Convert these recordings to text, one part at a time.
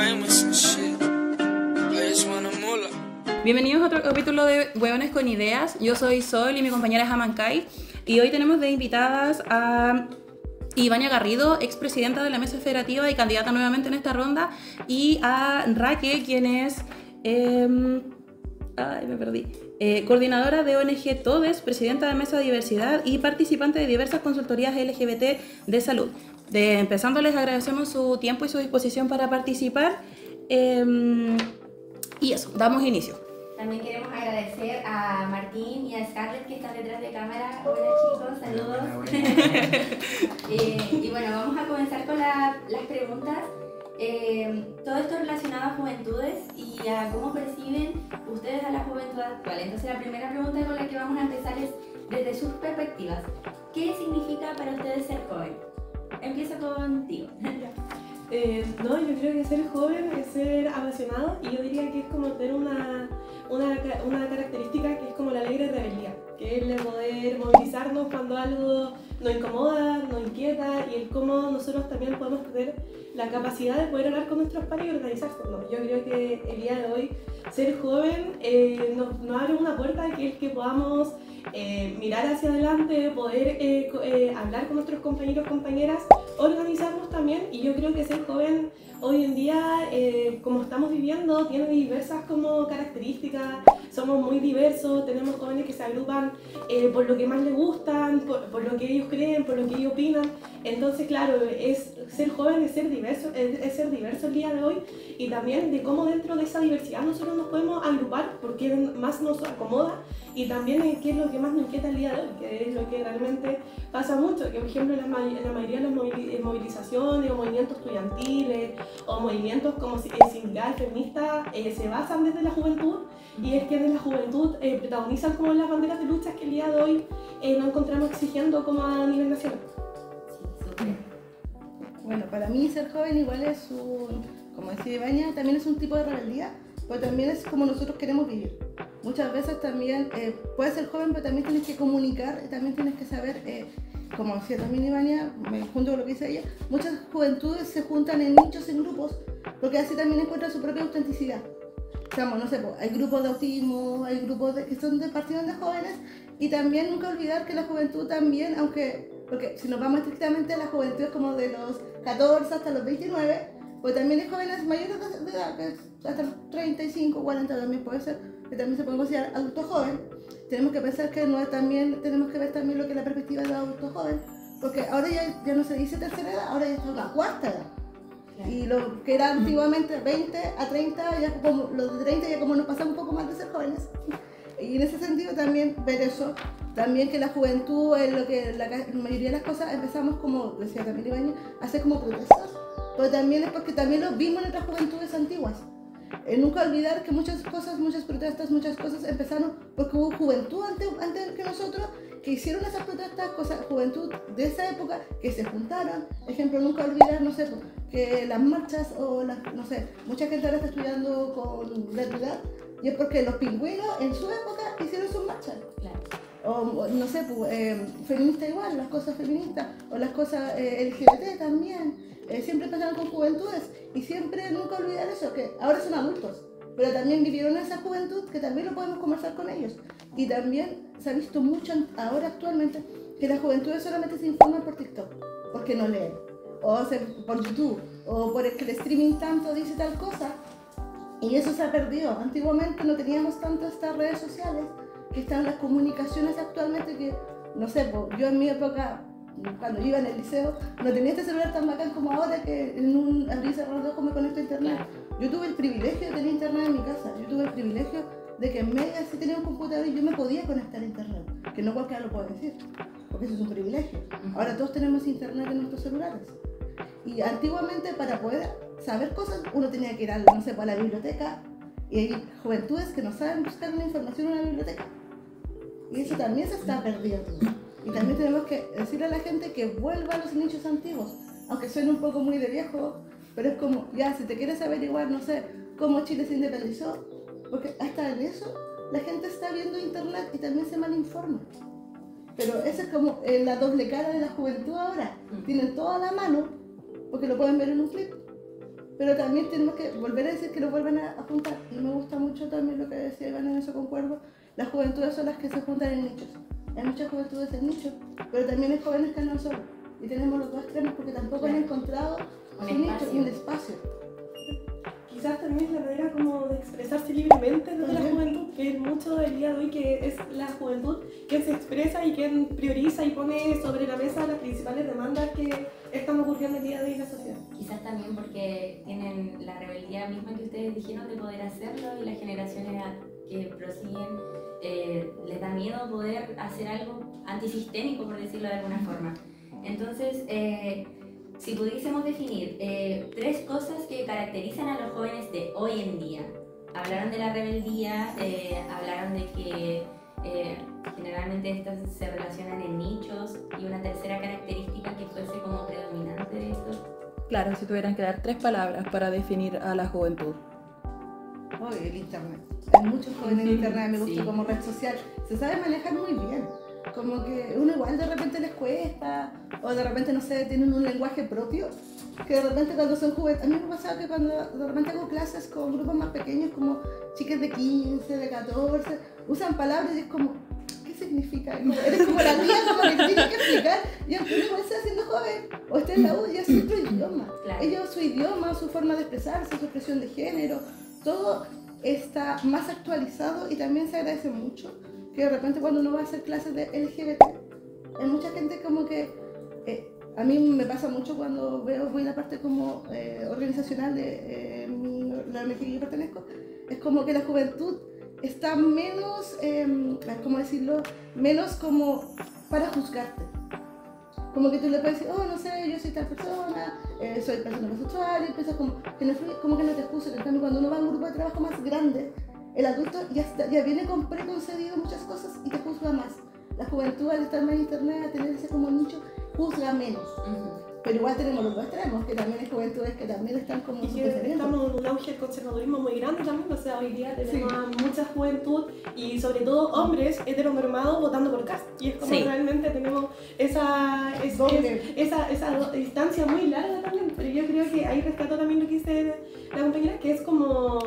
famous and shit. I just wanna mula. Bienvenidos a otro capítulo de Hueones con Ideas. Yo soy Sol y mi compañera es Amancay. Y hoy tenemos de invitadas a Ivania Garrido, expresidenta de la Mesa Federativa y candidata nuevamente en esta ronda, y a Raque, quien es coordinadora de ONG Todes, presidenta de Mesa de Diversidad y participante de diversas consultorías LGBT de salud. Empezando, les agradecemos su tiempo y su disposición para participar. Y eso, damos inicio. También queremos agradecer a Martín y a Scarlett, que están detrás de cámara. Hola chicos, saludos. Y bueno, vamos a comenzar con las preguntas. Todo esto relacionado a juventudes y a cómo perciben ustedes a la juventud actual. Entonces la primera pregunta con la que vamos a empezar es desde sus perspectivas. ¿Qué significa para ustedes ser joven? Empiezo contigo. No, yo creo que ser joven es ser apasionado, y yo diría que es como tener una característica que es como la alegre rebeldía, que es el de poder movilizarnos cuando algo nos incomoda, nos inquieta, y el cómo nosotros también podemos tener la capacidad de poder hablar con nuestros pares y organizarnos. Yo creo que el día de hoy ser joven nos abre una puerta que es que podamos mirar hacia adelante, poder hablar con nuestros compañeros, compañeras, organizarnos también. Y yo creo que ser joven hoy en día, como estamos viviendo, tiene diversas como características. Somos muy diversos, tenemos jóvenes que se agrupan por lo que más les gustan, por lo que ellos creen, por lo que ellos opinan. Entonces, claro, ser joven es ser diverso el día de hoy, y también de cómo dentro de esa diversidad nosotros nos podemos agrupar porque más nos acomoda, y también qué es lo que más nos inquieta el día de hoy, que es lo que realmente pasa mucho, que por ejemplo en la mayoría de las movilizaciones o movimientos estudiantiles o movimientos como sindical, feminista, se basan desde la juventud, y es que desde la juventud protagonizan como las banderas de luchas que el día de hoy nos encontramos exigiendo como a nivel nacional. Sí, súper. Bueno, para mí ser joven igual es como decía Ivania, también es un tipo de rebeldía, pero también es como nosotros queremos vivir. Muchas veces también puedes ser joven, pero también tienes que comunicar, también tienes que saber, como decía también Ivania, me junto con lo que dice ella, muchas juventudes se juntan en nichos, en grupos, porque así también encuentran su propia autenticidad. O sea, no sé, hay grupos de autismo, hay grupos que son de partidos de jóvenes, y también nunca olvidar que la juventud también, porque si nos vamos estrictamente a la juventud es como de los 14 hasta los 29, pues también hay jóvenes mayores de edad, que hasta los 35, 40 también puede ser, que también se puede considerar adulto joven. Tenemos que pensar que tenemos que ver también lo que es la perspectiva del adulto joven, porque ahora ya no se dice tercera edad, ahora ya está la cuarta edad. Claro. Y lo que era antiguamente 20 a 30, ya como los de 30 ya como nos pasa un poco más de ser jóvenes. Y en ese sentido también ver eso, también que la juventud es lo que la mayoría de las cosas empezamos, como decía también Iván, a hacer como protestas, pero también es porque también lo vimos en otras juventudes antiguas. Nunca olvidar que muchas protestas, muchas cosas empezaron porque hubo juventud antes que nosotros que hicieron esas protestas, juventud de esa época que se juntaron. Ejemplo, nunca olvidar, no sé, que las marchas o no sé, mucha gente ahora está estudiando con gratuidad, y es porque los pingüinos en su época hicieron sus marchas. Claro. O no sé, feminista igual, las cosas feministas, o las cosas LGBT también. Siempre empezaron con juventudes, y siempre nunca olvidar eso, que ahora son adultos, pero también vivieron esa juventud, que también lo podemos conversar con ellos. Y también se ha visto mucho ahora actualmente que las juventudes solamente se informan por TikTok, porque no leen, o por YouTube, o por el que el streaming tanto dice tal cosa, y eso se ha perdido. Antiguamente no teníamos tanto estas redes sociales, que están las comunicaciones actualmente, que no sé, yo en mi época, cuando iba en el liceo, no tenía este celular tan bacán como ahora, que en un abrir y cerrar de ojos me conecto a internet. Yo tuve el privilegio de tener internet en mi casa, yo tuve el privilegio de que en media sí tenía un computador y yo me podía conectar a internet, que no cualquiera lo puede decir, porque eso es un privilegio. Ahora todos tenemos internet en nuestros celulares, y antiguamente para poder saber cosas uno tenía que ir a, no sé, a la biblioteca, y hay juventudes que no saben buscar una información en una biblioteca, y eso también se está perdiendo. Y también tenemos que decirle a la gente que vuelva a los nichos antiguos, aunque suene un poco muy de viejo, pero es como, ya, si te quieres averiguar, no sé, cómo Chile se independizó, porque hasta en eso la gente está viendo internet y también se malinforma. Pero esa es como la doble cara de la juventud ahora. Tienen toda la mano, porque lo pueden ver en un clip. pero también tenemos que volver a decir que lo vuelvan a juntar. Y me gusta mucho también lo que decía Iván, en eso concuerdo. Las juventudes son las que se juntan en nichos. Hay muchas juventudes en nichos, pero también hay jóvenes que andan solos. Y tenemos los dos extremos porque tampoco han encontrado su nicho y un espacio. Quizás también es la manera como de expresarse libremente desde la juventud, que es mucho del día de hoy, que es la juventud quien se expresa y quien prioriza y pone sobre la mesa las principales demandas que están ocurriendo el día de hoy en la sociedad. Quizás también porque tienen la rebeldía misma que ustedes dijeron de poder hacerlo, y las generaciones que prosiguen les da miedo poder hacer algo antisistémico, por decirlo de alguna forma. Entonces, si pudiésemos definir 3 cosas que caracterizan a los jóvenes de hoy en día. Hablaron de la rebeldía, hablaron de que generalmente estas se relacionan en nichos, y una tercera característica que fuese como predominante de esto. Claro, si tuvieran que dar 3 palabras para definir a la juventud. Oh, el internet. Hay muchos jóvenes en internet, me gusta como red social. Se sabe manejar muy bien. Como que uno igual de repente les cuesta, o de repente, no sé, tienen un lenguaje propio, que de repente cuando son jóvenes, a mí me ha pasado que cuando de repente hago clases con grupos más pequeños, como chicas de 15, de 14, usan palabras y es como, ¿qué significa? Como, eres como la tía, como que tienes que explicar, y aunque uno igual sea siendo joven, o esté en la U, ya es otro idioma. Claro. Ellos, su idioma, su forma de expresarse, su expresión de género, todo está más actualizado, y también se agradece mucho que de repente cuando uno va a hacer clases de LGBT, hay mucha gente como que, a mí me pasa mucho cuando voy a la parte como organizacional de la ONG que yo pertenezco, es como que la juventud está menos, ¿cómo decirlo? Menos como para juzgarte. Como que tú le puedes decir, oh, no sé, yo soy tal persona, soy persona homosexual, y empiezas como que no te juzgan. En cambio, cuando uno va a un grupo de trabajo más grande, el adulto ya viene con preconcebido muchas cosas y te juzga más. La juventud, al estar más en internet, a tener ese como nicho, juzga menos. Pero igual tenemos los dos extremos, que también hay juventudes que también están como Y en su que pensamiento. estamos en un auge del conservadurismo muy grande también, o sea, hoy día tenemos a mucha juventud y sobre todo hombres heteronormados votando por Kast. Y es como realmente tenemos esa distancia muy larga también, pero yo creo que ahí rescato también lo que dice la compañera, que es como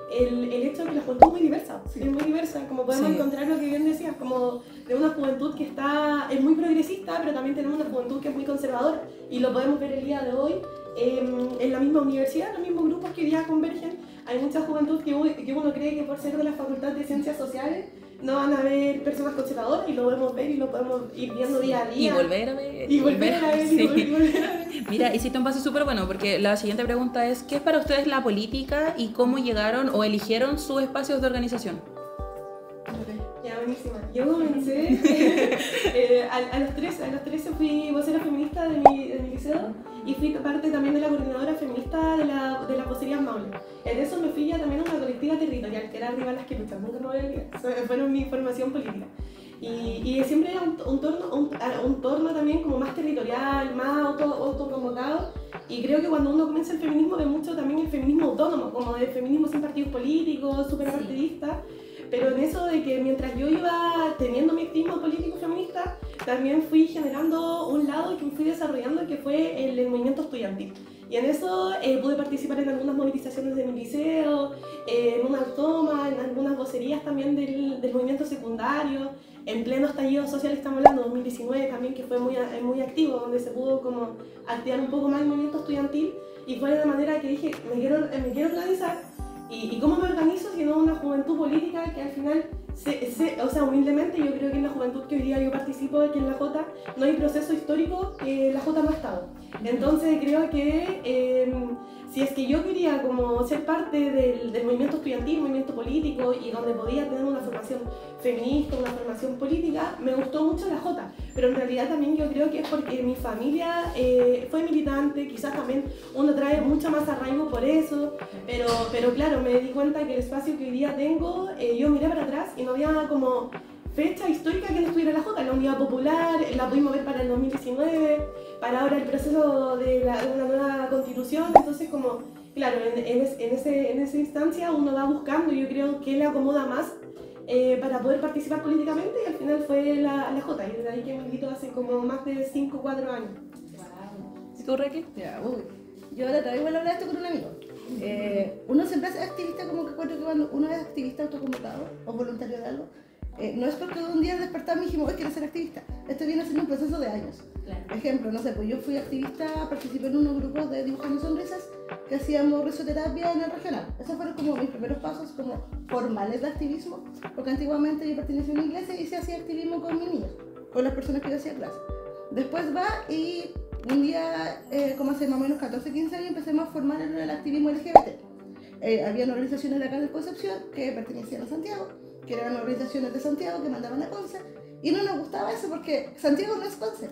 el hecho de que la juventud es muy diversa, es muy diversa, como podemos encontrar lo que bien decías, como de una juventud que es muy progresista, pero también tenemos una juventud que es muy conservadora, y lo podemos ver el día de hoy en la misma universidad, en los mismos grupos que hoy día convergen. Hay mucha juventud que uno cree que por ser de la Facultad de Ciencias Sociales no van a haber personas conservadoras, y lo podemos ver y lo podemos ir viendo día a día. Y volver a ver. Y volver a ver. Mira, hiciste un pase súper bueno, porque la siguiente pregunta es, ¿qué es para ustedes la política y cómo llegaron o eligieron sus espacios de organización? Ya, buenísima. Yo comencé a los 13 fui vocera feminista de mi liceo, y fui parte también de la coordinadora feminista de la vocería Maule. En eso me fui ya también a una colectiva territorial, que era Arriba las que luchan, nunca me voy a olvidar. Eso fue mi formación política. Y siempre era un torno también como más territorial, más autoconvocado. Y creo que cuando uno comienza el feminismo ve mucho también el feminismo autónomo, como el feminismo sin partidos políticos, súper apartidista. Pero en eso de que mientras yo iba teniendo mi activismo político feminista, también fui generando un lado que me fui desarrollando, que fue el movimiento estudiantil. Y en eso pude participar en algunas movilizaciones de mi liceo, en una toma, en algunas vocerías también del movimiento secundario, en pleno estallido social, estamos hablando de 2019 también, que fue muy activo, donde se pudo como activar un poco más el movimiento estudiantil, y fue de manera que dije, me quiero organizar. ¿Y cómo me organizo si no una juventud política que al final, o sea, humildemente yo creo que en la juventud que hoy día yo participo, que en la Jota, no hay proceso histórico que la Jota no ha estado? Entonces creo que si es que yo quería como ser parte del movimiento estudiantil, movimiento político, y donde podía tener una formación feminista, una formación política, me gustó mucho la Jota. Pero en realidad también yo creo que es porque mi familia fue militante, quizás también uno trae mucho más arraigo por eso, pero claro, me di cuenta que el espacio que hoy día tengo, yo miré para atrás y no había como fecha histórica que no estuviera la Jota. La Unidad Popular la pudimos ver para el 2019, para ahora el proceso de una nueva constitución. Entonces, como, claro, en esa instancia uno va buscando, y yo creo que le acomoda más para poder participar políticamente, y al final fue la Jota, y desde ahí que me invitó hace como más de 5 o 4 años. ¿Y tú, Requi? Ya, yo la otra vez igual hablaba esto con un amigo. Uno siempre es activista, como que cuento que cuando uno es activista autoconvocado o voluntario de algo, no es porque un día despertamos y dijimos, quiero ser activista. Esto viene siendo un proceso de años. Claro. Ejemplo, no sé, pues yo fui activista, participé en unos grupos de dibujando sonrisas que hacíamos risoterapia en el regional. Esos fueron como mis primeros pasos como formales de activismo, porque antiguamente yo pertenecía a una iglesia y se hacía activismo con mis niños, con las personas que yo hacía clase. Después va y un día, como hace más o menos 14, 15 años, empecemos a formar el activismo LGBT. Había organizaciones de acá de Concepción que pertenecían a Santiago, que eran organizaciones de Santiago que mandaban a Conce, y no nos gustaba eso porque Santiago no es Conce.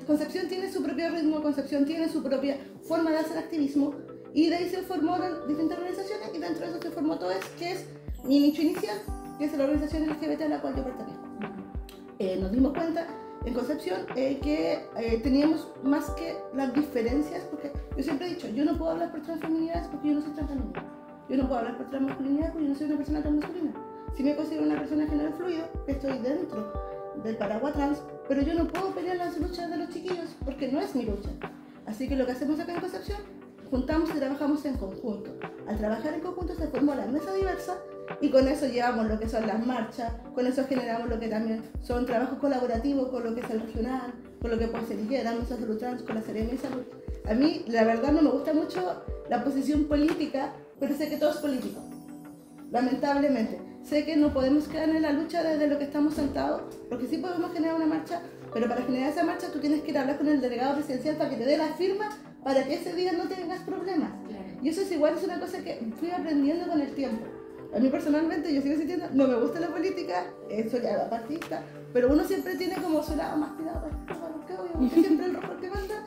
Concepción tiene su propio ritmo, Concepción tiene su propia forma de hacer activismo, y de ahí se formaron diferentes organizaciones, y dentro de eso se formó TOES, que es mi nicho inicial, que es la organización LGBT a la cual yo pertenezco. Nos dimos cuenta en Concepción que teníamos más que las diferencias, porque yo siempre he dicho, yo no puedo hablar por transfeminidades porque yo no soy transfeminina, yo no puedo hablar por transmasculinidad porque yo no soy una persona transmasculina. Si me considero una persona de género fluido, estoy dentro del paraguas trans, pero yo no puedo pelear las luchas de los chiquillos porque no es mi lucha. Así que lo que hacemos acá en Concepción, juntamos y trabajamos en conjunto. Al trabajar en conjunto se formó la mesa diversa y con eso llevamos lo que son las marchas, con eso generamos lo que también son trabajos colaborativos con lo que es el regional, con lo que puede ser IGE, Mesa Salud Trans, con la Seremi de Salud. A mí, la verdad, no me gusta mucho la posición política, pero sé que todo es político, lamentablemente. Sé que no podemos quedar en la lucha desde lo que estamos sentados, porque sí podemos generar una marcha, pero para generar esa marcha tú tienes que ir a hablar con el delegado presidencial para que te dé la firma para que ese día no tengas problemas. Claro. Y eso es igual, es una cosa que fui aprendiendo con el tiempo. A mí personalmente, yo sigo sintiendo, no me gusta la política, soy apartidista, pero uno siempre tiene como su lado más tirado para los que obvio, porque siempre el rojo el que manda.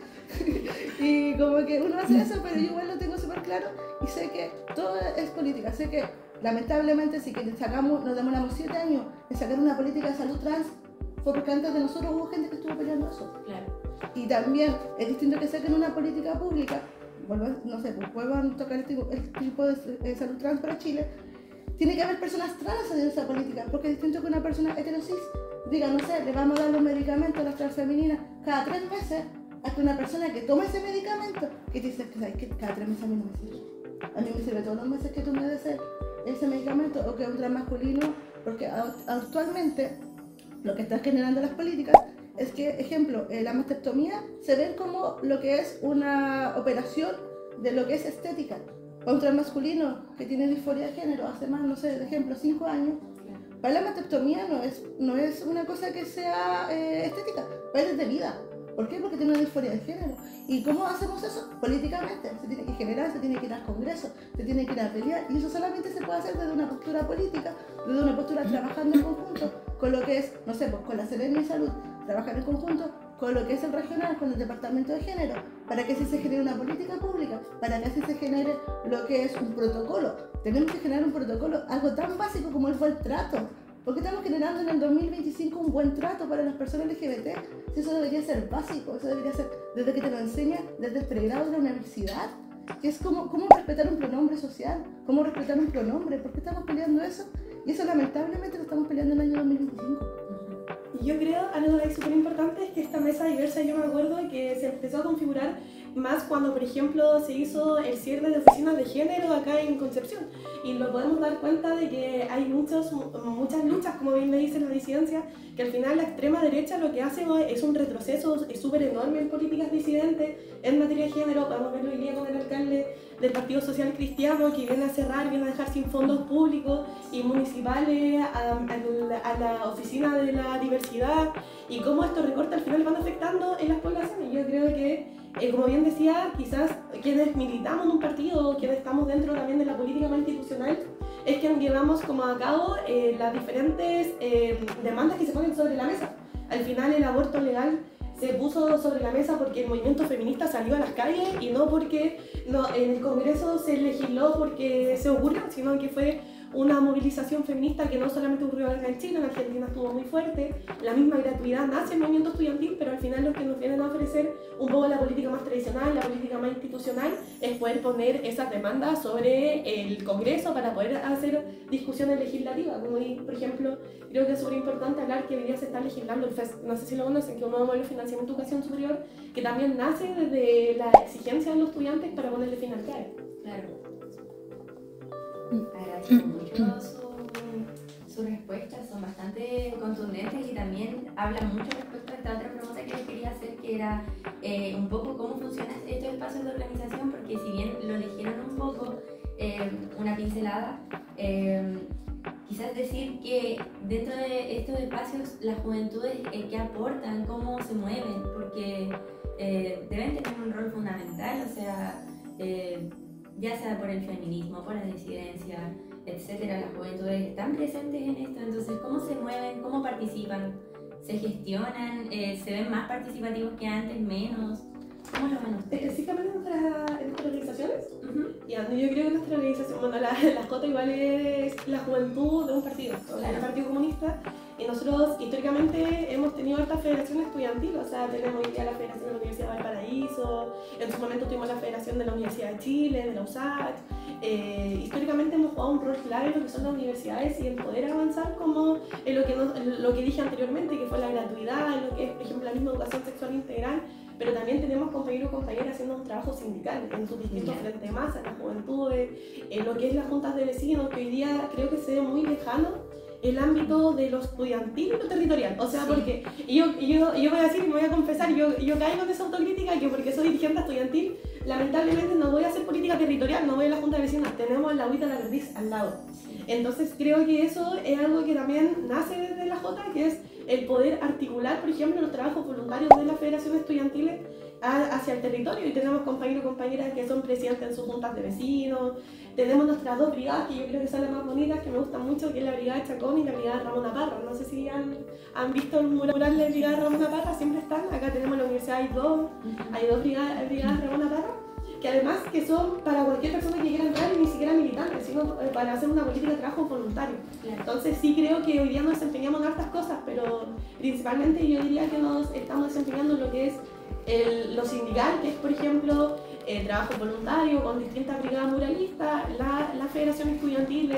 Y como que uno hace eso, pero yo igual lo tengo súper claro y sé que todo es política. Sé que lamentablemente si que nos demoramos 7 años en sacar una política de salud trans, fue porque antes de nosotros hubo gente que estuvo peleando eso. Claro. Y también es distinto que saquen una política pública, no sé, pues vuelvan a tocar el tipo de salud trans para Chile. Tiene que haber personas trans en esa política, porque es distinto que una persona heterosis diga, no sé, le vamos a dar los medicamentos a las transfemeninas cada 3 meses, a que una persona que toma ese medicamento, que te dice que sabes que cada 3 meses a mí no me sirve. A mí me sirve todos los meses que tú me des ese medicamento, o que un transmasculino, porque actualmente lo que están generando las políticas es que, ejemplo, la mastectomía se ve como lo que es una operación de lo que es estética. Para un transmasculino que tiene disforia de género hace más, no sé, de ejemplo, 5 años, para la mastectomía no es una cosa que sea estética, para él es de vida. ¿Por qué? Porque tiene una disforia de género. ¿Y cómo hacemos eso? Políticamente. Se tiene que generar, se tiene que ir al Congreso, se tiene que ir a pelear. Y eso solamente se puede hacer desde una postura política, desde una postura trabajando en conjunto con lo que es, no sé, pues con la Seremi de Salud, trabajar en conjunto con lo que es el regional, con el Departamento de Género, para que así se genere una política pública, para que así se genere lo que es un protocolo. Tenemos que generar un protocolo, algo tan básico como el buen trato. ¿Por qué estamos generando en el 2025 un buen trato para las personas LGBT? Si eso debería ser básico, eso debería ser desde que te lo enseñan, desde el pregrado de la universidad, que es cómo respetar un pronombre social, cómo respetar un pronombre. ¿Por qué estamos peleando eso? Y eso lamentablemente lo estamos peleando en el año 2025. Y yo creo, algo que es súper importante es que esta mesa diversa, yo me acuerdo que se empezó a configurar más cuando, por ejemplo, se hizo el cierre de oficinas de género acá en Concepción. Y lo podemos dar cuenta de que hay muchas luchas, como bien le dice la disidencia, que al final la extrema derecha lo que hace es un retroceso súper enorme en políticas disidentes en materia de género. Podemos verlo hoy día con el alcalde del Partido Social Cristiano, que viene a cerrar, viene a dejar sin fondos públicos y municipales a la oficina de la diversidad, y cómo estos recortes al final van afectando en las poblaciones. Yo creo que, como bien decía, quizás quienes militamos en un partido, quienes estamos dentro también de la política más institucional, es quien llevamos como a cabo las diferentes demandas que se ponen sobre la mesa. Al final el aborto legal se puso sobre la mesa porque el movimiento feminista salió a las calles y no porque en el Congreso se legisló porque se ocurrió, sino que fue una movilización feminista que no solamente ocurrió acá en Chile, en Argentina estuvo muy fuerte. La misma gratuidad nace en el movimiento estudiantil, pero al final lo que nos vienen a ofrecer un poco la política más tradicional, la política más institucional, es poder poner esas demandas sobre el Congreso para poder hacer discusiones legislativas. Como por ejemplo, creo que es súper importante hablar que hoy día se está legislando el FES, no sé si lo conocen, que es un nuevo modelo de financiamiento de educación superior que también nace desde la exigencia de los estudiantes para ponerle fin al CAE. Claro. Agradezco mucho sus respuestas, son bastante contundentes y también hablan mucho respecto a esta otra pregunta que les quería hacer, que era un poco cómo funcionan estos espacios de organización, porque si bien lo eligieron un poco, una pincelada, quizás decir que dentro de estos espacios las juventudes que aportan, cómo se mueven, porque deben tener un rol fundamental, o sea, ya sea por el feminismo, por la disidencia, etcétera, las juventudes están presentes en esto, entonces cómo se mueven, cómo participan, se gestionan, se ven más participativos que antes, menos, ¿cómo lo ven ustedes? Específicamente en nuestras organizaciones, Uh-huh. yo creo que nuestra organización, bueno, la Jota igual es la juventud de un partido, Claro. el Partido Comunista, y nosotros históricamente hemos tenido hartas federaciones estudiantiles, o sea, tenemos hoy día la Federación de la Universidad de Valparaíso, en su momento tuvimos la Federación de la Universidad de Chile, de la USACH. Históricamente hemos jugado un rol clave en lo que son las universidades y en poder avanzar como en lo que dije anteriormente, que fue la gratuidad, en lo que es, por ejemplo, la misma educación sexual integral, pero también tenemos compañeros y compañeras haciendo un trabajo sindical en sus distintos frentes de masa, en las juventudes, en lo que es las juntas de vecinos, que hoy día creo que se ve muy lejano el ámbito de lo estudiantil y lo territorial, o sea, Sí. porque yo voy a decir y me voy a confesar, yo caigo en esa autocrítica que porque soy dirigente estudiantil, lamentablemente no voy a hacer política territorial, no voy a la junta de vecinos, tenemos la UITA La Perdiz al lado. Entonces creo que eso es algo que también nace desde la Jota, que es el poder articular, por ejemplo, los trabajos voluntarios de la Federación Estudiantil hacia el territorio, y tenemos compañeros y compañeras que son presidentes en sus juntas de vecinos, tenemos nuestras dos brigadas que yo creo que son las más bonitas, que me gustan mucho, que es la brigada Chacón y la brigada Ramona Parra. No sé si han visto el mural de la brigada Ramona Parra, siempre están, acá tenemos en la universidad, hay dos brigadas Ramona Parra, que además que son para cualquier persona que quiera entrar y ni siquiera militantes, sino para hacer una política de trabajo voluntario. Claro. Entonces sí creo que hoy día nos desempeñamos en hartas cosas, pero principalmente yo diría que nos estamos desempeñando en lo que es lo sindical, que es por ejemplo el trabajo voluntario con distintas brigadas muralistas, la federación estudiantil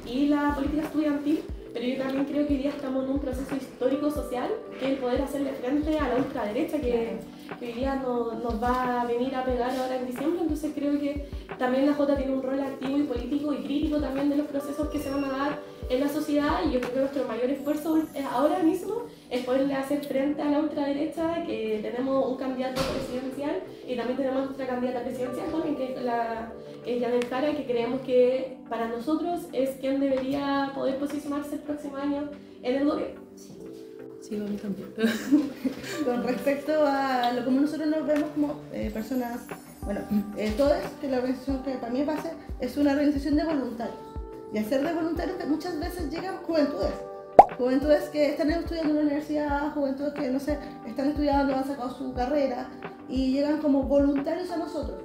y la política estudiantil. Pero yo también creo que hoy día estamos en un proceso histórico-social, que es el poder hacerle frente a la ultraderecha que hoy día nos va a venir a pegar ahora en diciembre. Entonces creo que también la Jota tiene un rol activo y político y crítico también de los procesos que se van a dar en la sociedad, y yo creo que nuestro mayor esfuerzo ahora mismo es poderle hacer frente a la ultraderecha, que tenemos un candidato presidencial y también tenemos nuestra candidata presidencial también, que es Janet Jara, que creemos que para nosotros es quien debería poder posicionarse el próximo año en el gobierno. Sí, a mí también. Con respecto a lo como nosotros nos vemos como personas, bueno, TODES, que la organización que para mí es base, es una organización de voluntarios. Y hacer de voluntarios que muchas veces llegan juventudes que están estudiando en la universidad, juventudes que, no sé, están estudiando, han sacado su carrera y llegan como voluntarios a nosotros.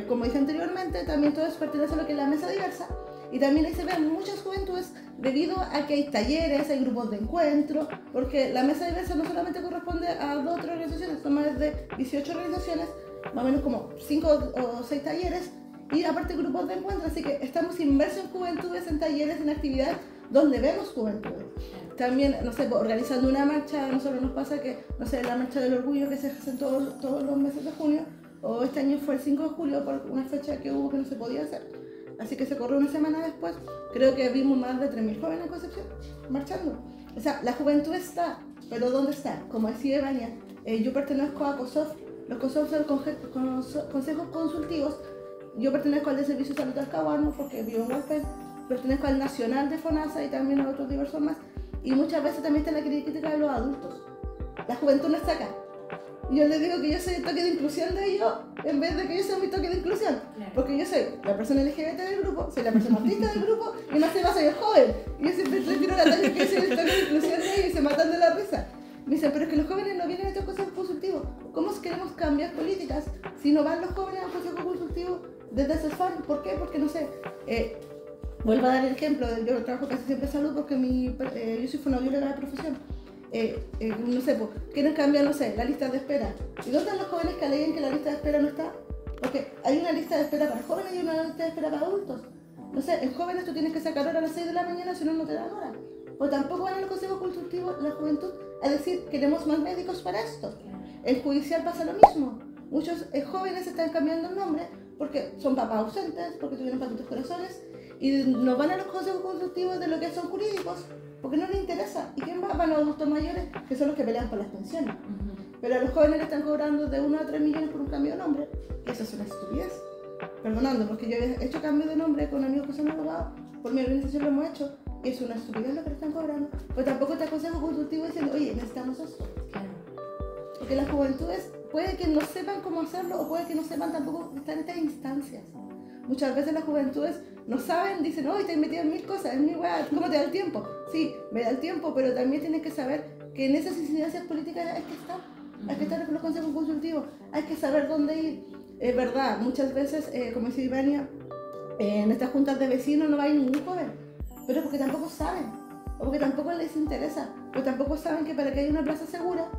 Como dije anteriormente, también TODES pertenece a lo que es la mesa diversa, y también ahí se ven muchas juventudes debido a que hay talleres, hay grupos de encuentro, porque la mesa diversa no solamente corresponde a 2 o 3 organizaciones, son más de 18 organizaciones, más o menos como 5 o 6 talleres, y aparte grupos de encuentro, así que estamos inmersos en juventudes, en talleres, en actividades donde vemos juventudes. También, no sé, organizando una marcha, a nosotros nos pasa que, no sé, la marcha del orgullo que se hace todos los meses de junio, o este año fue el 5 de julio por una fecha que hubo que no se podía hacer, así que se corrió una semana después. Creo que vimos más de 3.000 jóvenes en Concepción marchando. O sea, la juventud está, pero ¿dónde está? Como decía Vania, yo pertenezco a COSOF. Los COSOF son consejos consultivos. Yo pertenezco al de Servicio de Salud Talcahuano porque vivo en Hualpén, pertenezco al Nacional de FONASA y también a otros diversos más. Y muchas veces también está la crítica de los adultos. La juventud no está acá. Yo les digo que yo soy el toque de inclusión de ellos en vez de que yo sea mi toque de inclusión. Claro. Porque yo soy la persona LGBT del grupo, soy la persona autista del grupo y más encima soy el joven. Y yo siempre les tiro la talla que yo soy el toque de inclusión de ellos y se matan de la risa. Me dicen, pero es que los jóvenes no vienen a estos consejos consultivos. ¿Cómo queremos cambiar políticas si no van los jóvenes al consejo consultivo desde ese fan? ¿Por qué? Porque no sé, Vuelvo a dar el ejemplo, yo trabajo casi siempre en salud porque yo soy fonoaudióloga de profesión. No sé, pues, quieren cambiar, no sé, la lista de espera. ¿Y dónde están los jóvenes que aleguen que la lista de espera no está? Porque hay una lista de espera para jóvenes y una lista de espera para adultos. No sé, en jóvenes tú tienes que sacar hora a las 6 de la mañana, si no, no te dan hora. O tampoco van a los consejos consultivos la juventud a decir, queremos más médicos para esto. En judicial pasa lo mismo. Muchos jóvenes están cambiando el nombre porque son papás ausentes, porque tuvieron papitos corazones, y no van a los consejos consultivos de lo que son jurídicos, porque no les interesa. ¿Y quién va? Van los adultos mayores, que son los que pelean por las pensiones. Pero a los jóvenes le están cobrando de 1 a 3 millones por un cambio de nombre. Eso es una estupidez. Perdonando, porque yo he hecho cambio de nombre con amigos que son abogados, por mi organización lo hemos hecho, y es una estupidez lo que le están cobrando. Pero tampoco está consejo consultivo diciendo, oye, necesitamos esto. Porque las juventudes puede que no sepan cómo hacerlo, o puede que no sepan tampoco estar en estas instancias. Muchas veces las juventudes no saben, dicen, oh, te he metido en 1000 cosas, en 1000 weas, ¿cómo te da el tiempo? Sí, me da el tiempo, pero también tienes que saber que en esas incidencias políticas hay que estar. Hay que estar con los consejos consultivos, hay que saber dónde ir. Es verdad, muchas veces, como dice Ivania, en estas juntas de vecinos no hay ningún joven, pero porque tampoco saben, o porque tampoco les interesa, o tampoco saben que para que haya una plaza segura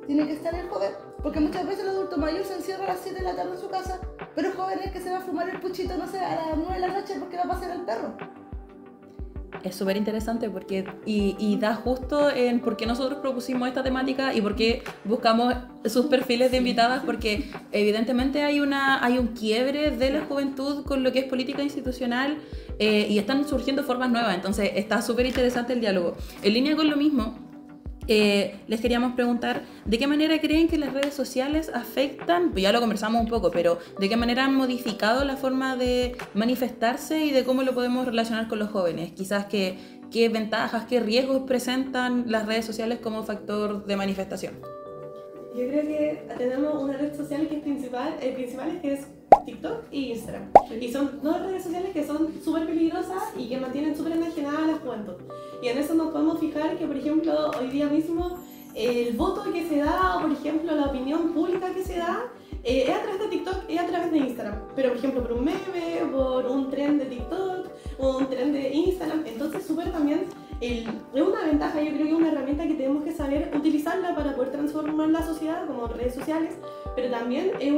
tiene que estar el joven, porque muchas veces el adulto mayor se encierra a las 7 de la tarde en su casa, pero el joven es que se va a fumar el puchito, no sé, a las 9 de la noche porque va a pasear al perro. Es súper interesante porque y da justo en por qué nosotros propusimos esta temática y por qué buscamos sus perfiles de invitadas, porque evidentemente hay un quiebre de la juventud con lo que es política institucional y están surgiendo formas nuevas, entonces está súper interesante el diálogo. En línea con lo mismo, les queríamos preguntar de qué manera creen que las redes sociales afectan, pues ya lo conversamos un poco, pero de qué manera han modificado la forma de manifestarse y de cómo lo podemos relacionar con los jóvenes. Quizás qué ventajas, qué riesgos presentan las redes sociales como factor de manifestación. Yo creo que tenemos una red social que es principal que es TikTok y Instagram. Y son dos redes sociales que son súper peligrosas y que mantienen súper enajenada a la juventud. Y en eso nos podemos fijar que, por ejemplo, hoy día mismo el voto que se da, o por ejemplo la opinión pública que se da, es a través de TikTok, es a través de Instagram. Pero por ejemplo por un meme, por un tren de TikTok, o un tren de Instagram. Entonces súper también es una ventaja, yo creo que es una herramienta que tenemos que saber utilizarla para poder transformar la sociedad como redes sociales, pero también es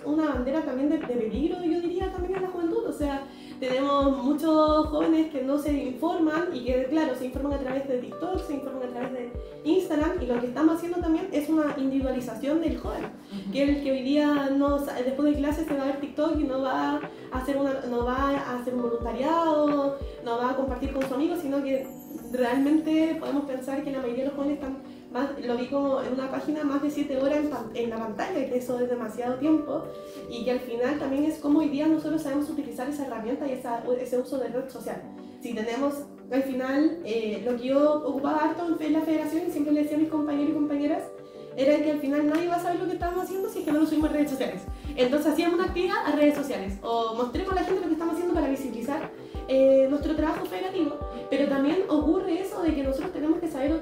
una bandera también de peligro, yo diría, también a la juventud. O sea, tenemos muchos jóvenes que no se informan y que, claro, se informan a través de TikTok, se informan a través de Instagram, y lo que estamos haciendo también es una individualización del joven, que el que hoy día después de clase se va a ver TikTok y no va a hacer un voluntariado, no va a compartir con sus amigos, sino que realmente podemos pensar que la mayoría de los jóvenes están lo vi como en una página más de 7 horas en la pantalla, que eso es demasiado tiempo, y que al final también es como hoy día nosotros sabemos utilizar esa herramienta y ese uso de red social. Si tenemos, al final, lo que yo ocupaba harto en la federación, y siempre le decía a mis compañeros y compañeras, era que al final nadie va a saber lo que estábamos haciendo si es que no lo subimos a redes sociales. Entonces hacíamos una actividad a redes sociales, o mostremos a la gente lo que estamos haciendo para visibilizar nuestro trabajo federativo, pero también ocurre eso de que nosotros tenemos que saber,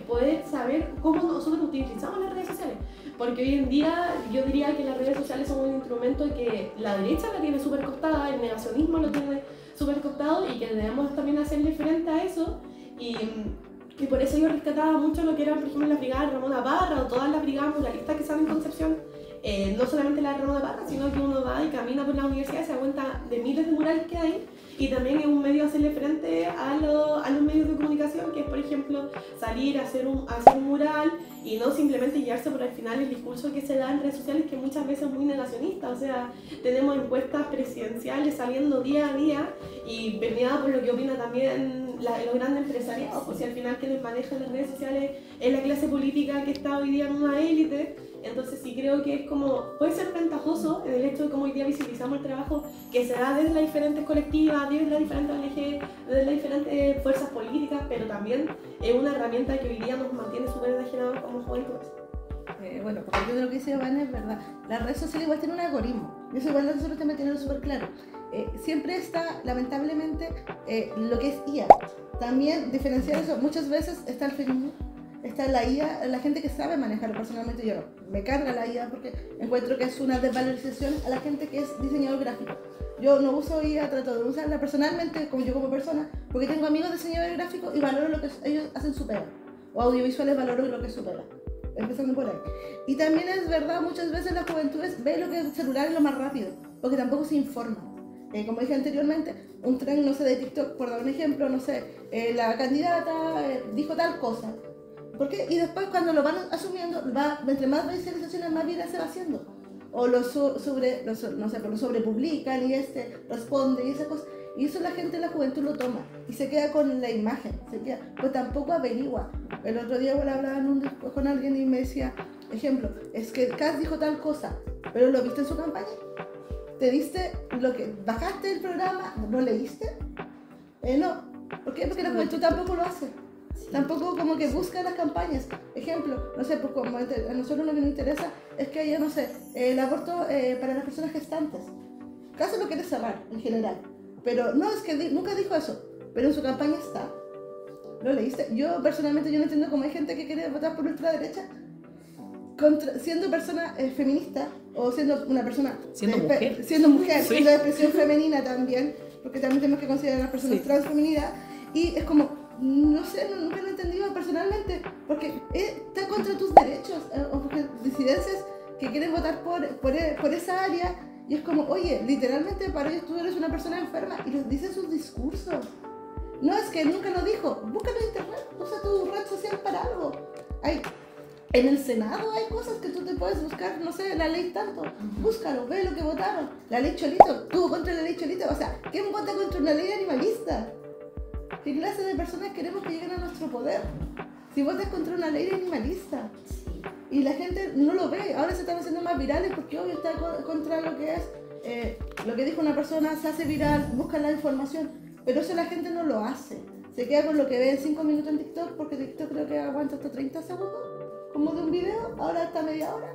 poder saber cómo nosotros utilizamos las redes sociales, porque hoy en día yo diría que las redes sociales son un instrumento que la derecha la tiene súper costada, el negacionismo lo tiene súper costado, y que debemos también hacerle frente a eso, y por eso yo rescataba mucho lo que eran, por ejemplo, las brigadas Ramona Parra o todas las brigadas muralistas que están en Concepción. No solamente la de Ramona Parra, sino que uno va y camina por la universidad y se da cuenta de miles de murales que hay, y también es un medio hacerle frente a los medios de comunicación, que es, por ejemplo, salir a hacer un mural y no simplemente guiarse por al final el discurso que se da en redes sociales, que muchas veces es muy negacionista. O sea, tenemos encuestas presidenciales saliendo día a día y permeada por lo que opina también los grandes empresarios, pues si al final quienes manejan las redes sociales es la clase política que está hoy día en una élite. Entonces sí creo que es como, puede ser ventajoso en el hecho de cómo hoy día visibilizamos el trabajo que se da desde las diferentes colectivas, desde las diferentes ONG, desde las diferentes fuerzas políticas, pero también es una herramienta que hoy día nos mantiene súper enajenados como juventudes. Bueno, porque yo de lo que dice Vane es verdad. Las redes sociales igual tienen un algoritmo, y eso igual nosotros también tenemos súper claro. Siempre está, lamentablemente, lo que es IA. También diferenciar eso, muchas veces está el fake news, está la IA, la gente que sabe manejarlo. Personalmente yo me carga la IA porque encuentro que es una desvalorización a la gente que es diseñador gráfico. Yo no uso IA, trato de usarla personalmente, como yo como persona, porque tengo amigos diseñadores gráficos y valoro lo que ellos hacen su pega. O audiovisuales valoro lo que es su pega. Empezando por ahí. Y también es verdad, muchas veces la juventud ve lo que es el celular lo más rápido, porque tampoco se informa. Como dije anteriormente, un tren, no sé, de TikTok, por dar un ejemplo, no sé, la candidata dijo tal cosa. ¿Por qué? Y después cuando lo van asumiendo, entre más visualizaciones, más viral se va haciendo. O lo sobrepublican y responde y esas cosas. Y eso la gente, la juventud lo toma y se queda con la imagen, pues tampoco averigua. El otro día hablaba con alguien y me decía, ejemplo, es que Kass dijo tal cosa, pero ¿lo viste en su campaña? ¿Te diste bajaste el programa? ¿No leíste? No. ¿Por qué? Porque la juventud tampoco lo hace. Tampoco como que busca las campañas. Ejemplo, no sé, pues como a nosotros lo que nos interesa es que haya, no sé, el aborto para las personas gestantes. Kass lo quiere cerrar en general. Pero no, es que nunca dijo eso, pero en su campaña está. ¿Lo leíste? Yo personalmente no entiendo cómo hay gente que quiere votar por ultraderecha siendo persona feminista o siendo una persona... Siendo mujer. Siendo mujer, Sí. siendo de expresión femenina también, porque también tenemos que considerar a las personas transfeminidas. Y es como, no sé, nunca lo he entendido personalmente, porque está contra tus derechos, o porque disidencias que quieren votar por esa área. Y es como, oye, literalmente para ellos tú eres una persona enferma y les dicen sus discursos. No, es que nunca lo dijo. Búscalo en internet, usa tu red social para algo. En el Senado hay cosas que tú te puedes buscar, no sé, la ley tanto. Búscalo, ve lo que votaron. La ley Cholito, tú contra la ley Cholito. O sea, ¿quién vota contra una ley animalista? ¿Qué clase de personas queremos que lleguen a nuestro poder? Si votas contra una ley animalista. Y la gente no lo ve, ahora se están haciendo más virales porque obvio está contra lo que es, lo que dijo una persona, se hace viral, busca la información, pero eso la gente no lo hace. Se queda con lo que ve en 5 minutos en TikTok, porque TikTok creo que aguanta hasta 30 segundos, como de un video, ahora hasta media hora.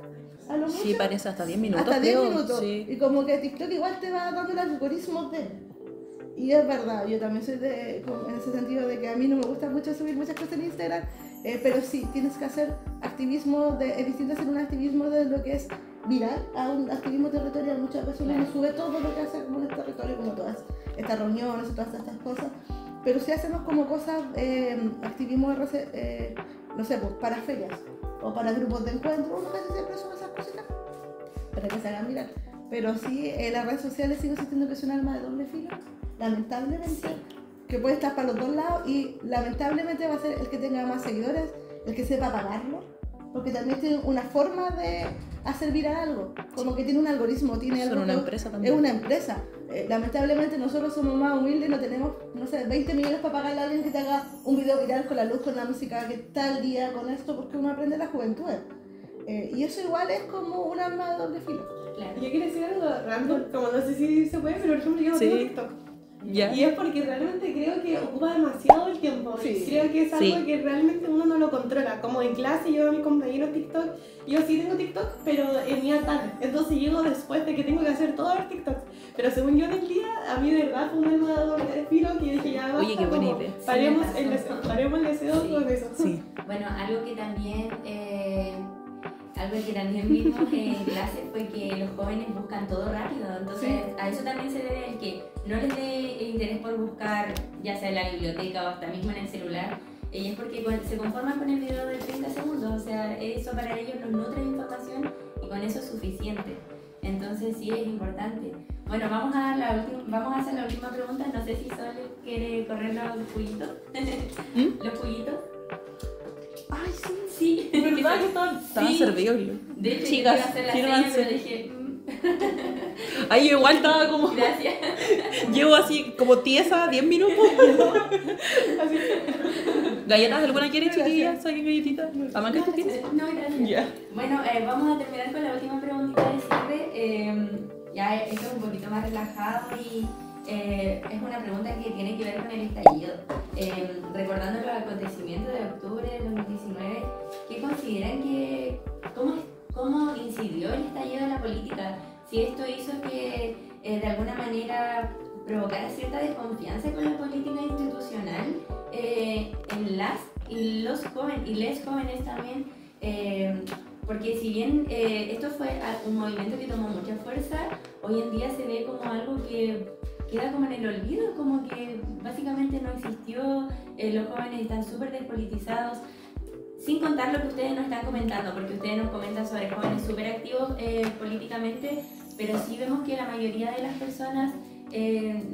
A lo mucho, Sí, parece hasta 10 minutos. hasta 10 creo. minutos. Sí. Y como que TikTok igual te va dando los algoritmos de... Y es verdad, yo también soy en ese sentido de que a mí no me gusta mucho subir muchas cosas en Instagram, pero sí, tienes que hacer activismo, es distinto hacer un activismo de lo que es viral a un activismo territorial. Muchas veces uno no sube todo lo que hace como en el territorio, como todas estas reuniones y todas estas cosas, pero sí hacemos como cosas, activismo, no sé, pues para ferias o para grupos de encuentro, uno casi siempre sube esas cositas para que se hagan viral. Pero sí, las redes sociales sigo sintiendo que es un arma de doble filo, lamentablemente, que puede estar para los dos lados y lamentablemente va a ser el que tenga más seguidores, el que sepa pagarlo, porque también tiene una forma de hacer viral algo, como que tiene un algoritmo, tiene algo. Son una empresa también. Es una empresa. Lamentablemente nosotros somos más humildes, no tenemos, no sé, 20 millones para pagarle a alguien que te haga un video viral con la luz, con la música, que está al día con esto, porque uno aprende la juventud. Y eso igual es como un arma de doble filo. Claro. Yo quiero decir algo random, como no sé si se puede, pero por ejemplo yo no tengo TikTok. Ya. Y es porque realmente creo que ocupa demasiado el tiempo. Sí. Creo que es algo Sí. que realmente uno no lo controla. Como en clase yo a mi compañero TikTok, yo sí tengo TikTok, pero en mi tarde. Entonces llego después de que tengo que hacer todos los TikToks. Pero según yo en el día, a mí de verdad fue un alma de doble filo que dije ya basta, Oye, qué buena como, idea. Paremos Sí, el deseo, paremos el deseo Sí. con eso. Sí. Bueno, algo que también vimos en clase fue que los jóvenes buscan todo rápido, entonces a eso también se debe el que no les dé interés por buscar, ya sea en la biblioteca o hasta mismo en el celular, y es porque se conforman con el video de 30 segundos, o sea, eso para ellos los nutre de información y con eso es suficiente. Entonces sí es importante. Bueno, vamos a hacer la última pregunta, no sé si Sol quiere correr los juguitos. ¿Los juguitos? Ay, sí. Sí, ¿Verdad que estaban servidos? De hecho, Chicas, yo iba a hacer la sírvanse. seña, pero dije, Ay, yo igual estaba como... gracias. Llevo así como tiesa 10 minutos. ¿Galletas alguna quiere, chiquillas? ¿Saquen galletitas? ¿Amanca tú tienes? No, gracias. Ya. Bueno, vamos a terminar con la última preguntita de cierre. Ya esto es un poquito más relajado y es una pregunta que tiene que ver con el estallido. Recordando los acontecimientos de octubre del 2019, ¿qué consideran cómo incidió el estallido de la política? Si esto hizo que de alguna manera provocara cierta desconfianza con la política institucional en las y los jóvenes y les jóvenes también, Porque si bien esto fue un movimiento que tomó mucha fuerza, hoy en día se ve como algo que queda como en el olvido, como que básicamente no existió, los jóvenes están súper despolitizados, sin contar lo que ustedes nos están comentando, porque ustedes nos comentan sobre jóvenes súper activos políticamente, pero sí vemos que la mayoría de las personas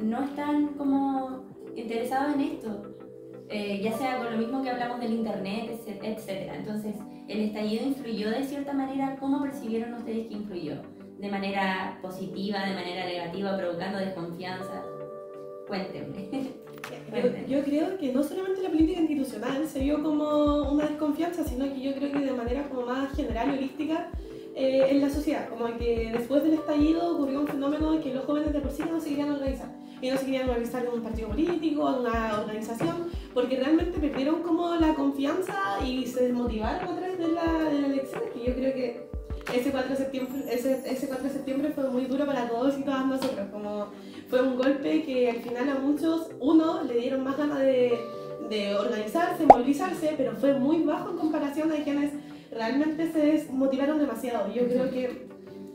no están como interesados en esto, ya sea con lo mismo que hablamos del internet, etc. Entonces, ¿el estallido influyó de cierta manera? ¿Cómo percibieron ustedes que influyó? ¿De manera positiva, de manera negativa, provocando desconfianza? Cuéntenme. Yo creo que no solamente la política institucional se vio como una desconfianza, sino que yo creo que de manera como más general y holística en la sociedad. Como que después del estallido ocurrió un fenómeno en que los jóvenes de por sí no se querían organizar. Y no se querían organizar en un partido político, en una organización, porque realmente perdieron como la confianza y se desmotivaron a través de las elecciones, que yo creo que ese 4 de septiembre fue muy duro para todos y todas nosotros. Como fue un golpe que al final a muchos, le dieron más ganas de organizarse, movilizarse, pero fue muy bajo en comparación a quienes realmente se desmotivaron demasiado. Yo creo que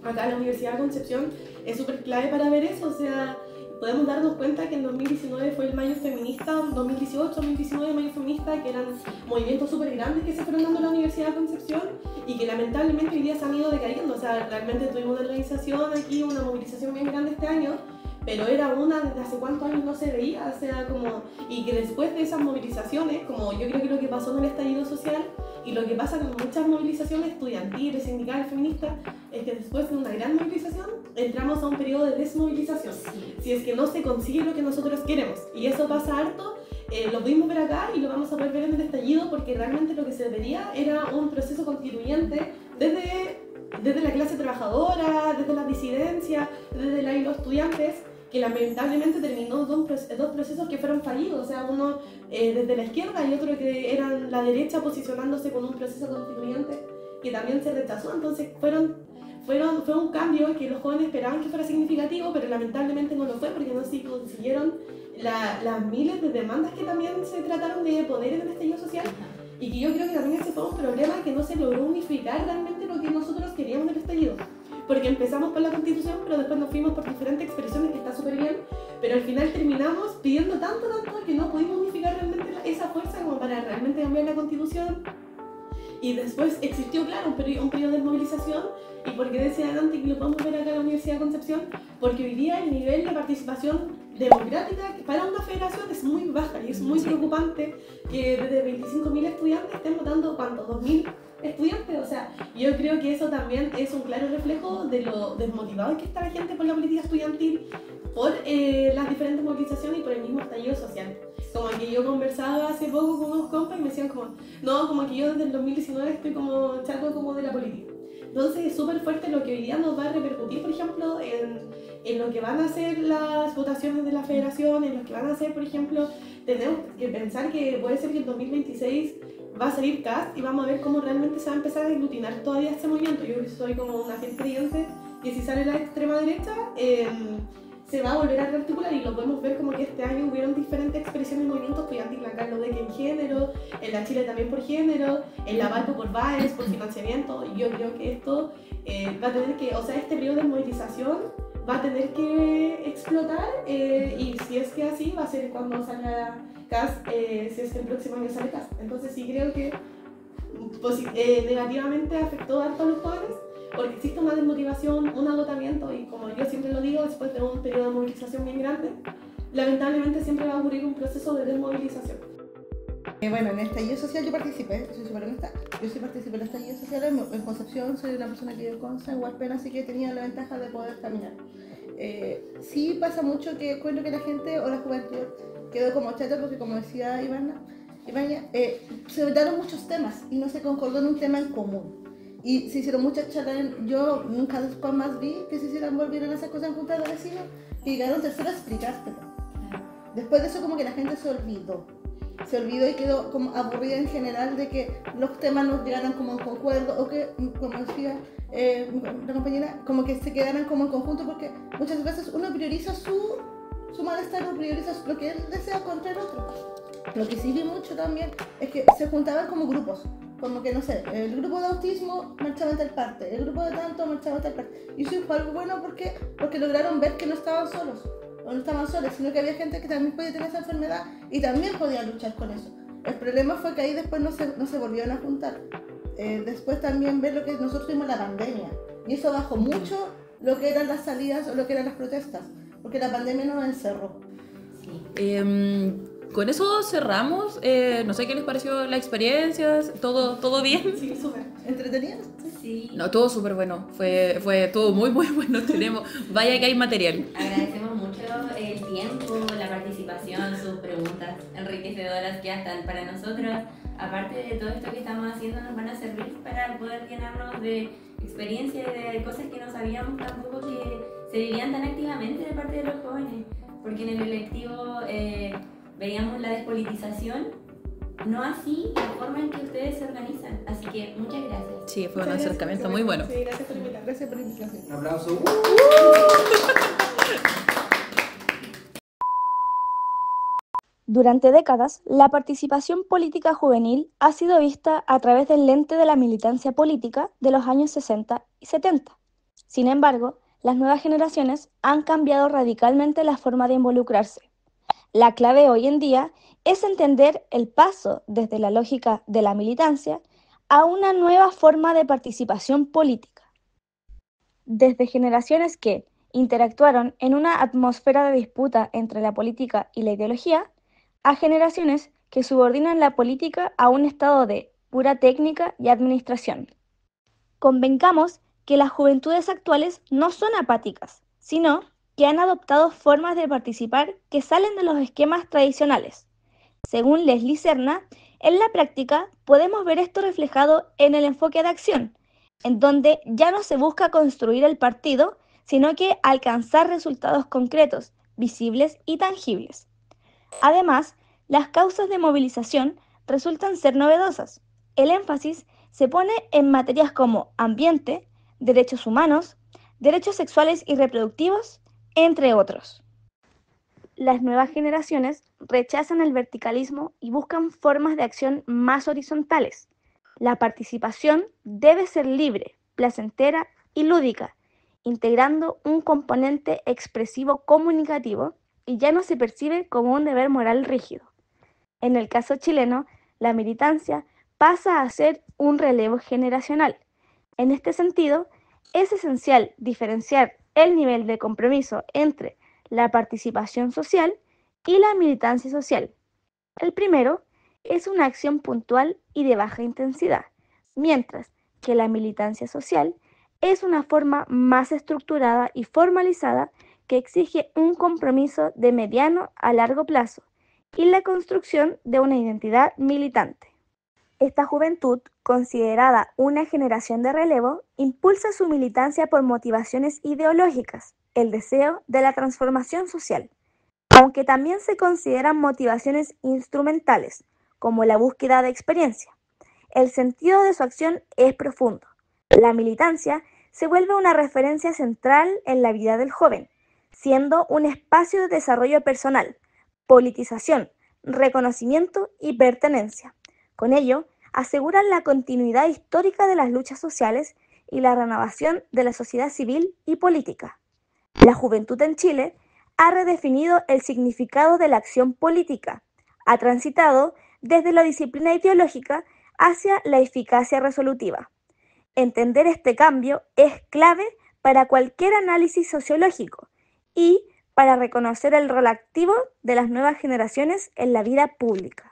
acá en la Universidad de Concepción es súper clave para ver eso, o sea, podemos darnos cuenta que en 2019 fue el mayo feminista, 2018, 2019 mayo feminista, que eran movimientos súper grandes que se fueron dando en la Universidad de Concepción y que lamentablemente hoy día se han ido decayendo. O sea, realmente tuvimos una organización aquí, una movilización bien grande este año, pero era una desde hace cuántos años no se veía, o sea, como, y que después de esas movilizaciones, como yo creo que lo que pasó en el estallido social y lo que pasa con muchas movilizaciones estudiantiles, sindicales, feministas, es que después de una gran movilización entramos a un periodo de desmovilización, si es que no se consigue lo que nosotros queremos, y eso pasa harto. Lo pudimos ver acá y lo vamos a poder ver en el estallido, porque realmente lo que se debería era un proceso constituyente desde la clase trabajadora, desde la disidencia, desde los estudiantes, que lamentablemente terminó dos procesos que fueron fallidos, o sea, uno desde la izquierda y otro que eran la derecha posicionándose con un proceso constituyente que también se rechazó. Entonces fue un cambio que los jóvenes esperaban que fuera significativo, pero lamentablemente no lo fue, porque no se consiguieron las miles de demandas que también se trataron de poner en el estallido social, y que yo creo que también ese fue un problema, que no se logró unificar realmente lo que nosotros queríamos del estallido. Porque empezamos por la Constitución, pero después nos fuimos por diferentes expresiones, que está súper bien, pero al final terminamos pidiendo tanto que no pudimos unificar realmente esa fuerza como para realmente cambiar la Constitución. Y después existió, claro, un periodo de movilización, y porque decía antes que lo podemos ver acá en la Universidad de Concepción, porque hoy día el nivel de participación democrática para una federación es muy baja, y es muy preocupante que desde 25.000 estudiantes estén votando, ¿cuántos? 2.000 estudiantes. O sea, yo creo que eso también es un claro reflejo de lo desmotivado que está la gente por la política estudiantil, por las diferentes movilizaciones y por el mismo estallido social. Como que yo conversaba hace poco con unos compas y me decían como, no, como que yo desde el 2019 estoy como chato como de la política. Entonces es súper fuerte lo que hoy día nos va a repercutir, por ejemplo, en lo que van a ser las votaciones de la federación, en lo que van a ser, por ejemplo, tenemos que pensar que puede ser que en 2026 va a salir Kast y vamos a ver cómo realmente se va a empezar a aglutinar todavía este movimiento. Yo soy como una fiel creyente que si sale la extrema derecha se va a volver a rearticular, y lo podemos ver como que este año hubieron diferentes expresiones y movimientos estudiantiles, acá en lo de que en género, en la Chile también por género, en la Valpo por Baes, por financiamiento. Y yo creo que esto va a tener que, o sea, este periodo de movilización va a tener que explotar, y si es que así va a ser cuando salga Kast, si es que el próximo año sale Kast. Entonces sí creo que negativamente afectó harto a los jóvenes, porque existe una desmotivación, un agotamiento, y como yo siempre lo digo, después de un periodo de movilización bien grande, lamentablemente siempre va a ocurrir un proceso de desmovilización. Bueno, en el estallido social yo participé, soy súper honesta. Yo sí participé en el estallido social en Concepción, soy una persona que vive en Conce, en Hualpén, así que tenía la ventaja de poder caminar. Sí pasa mucho que cuento que la gente o la juventud quedó como chata porque, como decía Ivana, se vetaron muchos temas y no se concordó en un tema en común. Y se hicieron muchas charlas, yo nunca después más vi que se volvieran a hacer cosas en juntas de vecinos y llegaron tercero a explicártelo. Después de eso como que la gente se olvidó y quedó como aburrida en general de que los temas no llegaran como en concuerdo, o que, como decía la compañera, como que se quedaran como en conjunto, porque muchas veces uno prioriza su malestar, no prioriza lo que él desea contra el otro. Lo que sí vi mucho también es que se juntaban como grupos como que no sé, el grupo de autismo marchaba en tal parte, el grupo de tanto marchaba en tal parte. Y eso fue algo bueno porque lograron ver que no estaban solos, o no estaban solos, sino que había gente que también podía tener esa enfermedad y también podía luchar con eso. El problema fue que ahí después no se volvieron a juntar. Después también ver lo que nosotros tuvimos la pandemia, y eso bajó mucho lo que eran las salidas o lo que eran las protestas, porque la pandemia nos encerró. Con eso cerramos. No sé qué les pareció la experiencia. ¿Todo bien? Sí, súper. ¿Entretenidas? Sí. No, todo súper bueno. Fue todo muy bueno. Vaya que hay material. Agradecemos mucho el tiempo, la participación, sus preguntas enriquecedoras que ya están para nosotros. Aparte de todo esto que estamos haciendo, nos van a servir para poder llenarnos de experiencia y de cosas que no sabíamos tampoco que se vivían tan activamente de parte de los jóvenes. Porque en el electivo veíamos la despolitización, no así la forma en que ustedes se organizan. Así que muchas gracias. Sí, fue un acercamiento muy bueno. Sí, gracias por invitarme. Gracias por la invitación. Un aplauso. Durante décadas, la participación política juvenil ha sido vista a través del lente de la militancia política de los años 60 y 70. Sin embargo, las nuevas generaciones han cambiado radicalmente la forma de involucrarse. La clave hoy en día es entender el paso desde la lógica de la militancia a una nueva forma de participación política. Desde generaciones que interactuaron en una atmósfera de disputa entre la política y la ideología, a generaciones que subordinan la política a un estado de pura técnica y administración. Convengamos que las juventudes actuales no son apáticas, sino que han adoptado formas de participar que salen de los esquemas tradicionales. Según Leslie Serna, en la práctica podemos ver esto reflejado en el enfoque de acción, en donde ya no se busca construir el partido, sino que alcanzar resultados concretos, visibles y tangibles. Además, las causas de movilización resultan ser novedosas. El énfasis se pone en materias como ambiente, derechos humanos, derechos sexuales y reproductivos, entre otros. Las nuevas generaciones rechazan el verticalismo y buscan formas de acción más horizontales. La participación debe ser libre, placentera y lúdica, integrando un componente expresivo comunicativo y ya no se percibe como un deber moral rígido. En el caso chileno, la militancia pasa a ser un relevo generacional. En este sentido, es esencial diferenciar el nivel de compromiso entre la participación social y la militancia social. El primero es una acción puntual y de baja intensidad, mientras que la militancia social es una forma más estructurada y formalizada que exige un compromiso de mediano a largo plazo y la construcción de una identidad militante. Esta juventud, considerada una generación de relevo, impulsa su militancia por motivaciones ideológicas, el deseo de la transformación social, aunque también se consideran motivaciones instrumentales, como la búsqueda de experiencia. El sentido de su acción es profundo. La militancia se vuelve una referencia central en la vida del joven, siendo un espacio de desarrollo personal, politización, reconocimiento y pertenencia. Con ello, aseguran la continuidad histórica de las luchas sociales y la renovación de la sociedad civil y política. La juventud en Chile ha redefinido el significado de la acción política, ha transitado desde la disciplina ideológica hacia la eficacia resolutiva. Entender este cambio es clave para cualquier análisis sociológico y para reconocer el rol activo de las nuevas generaciones en la vida pública.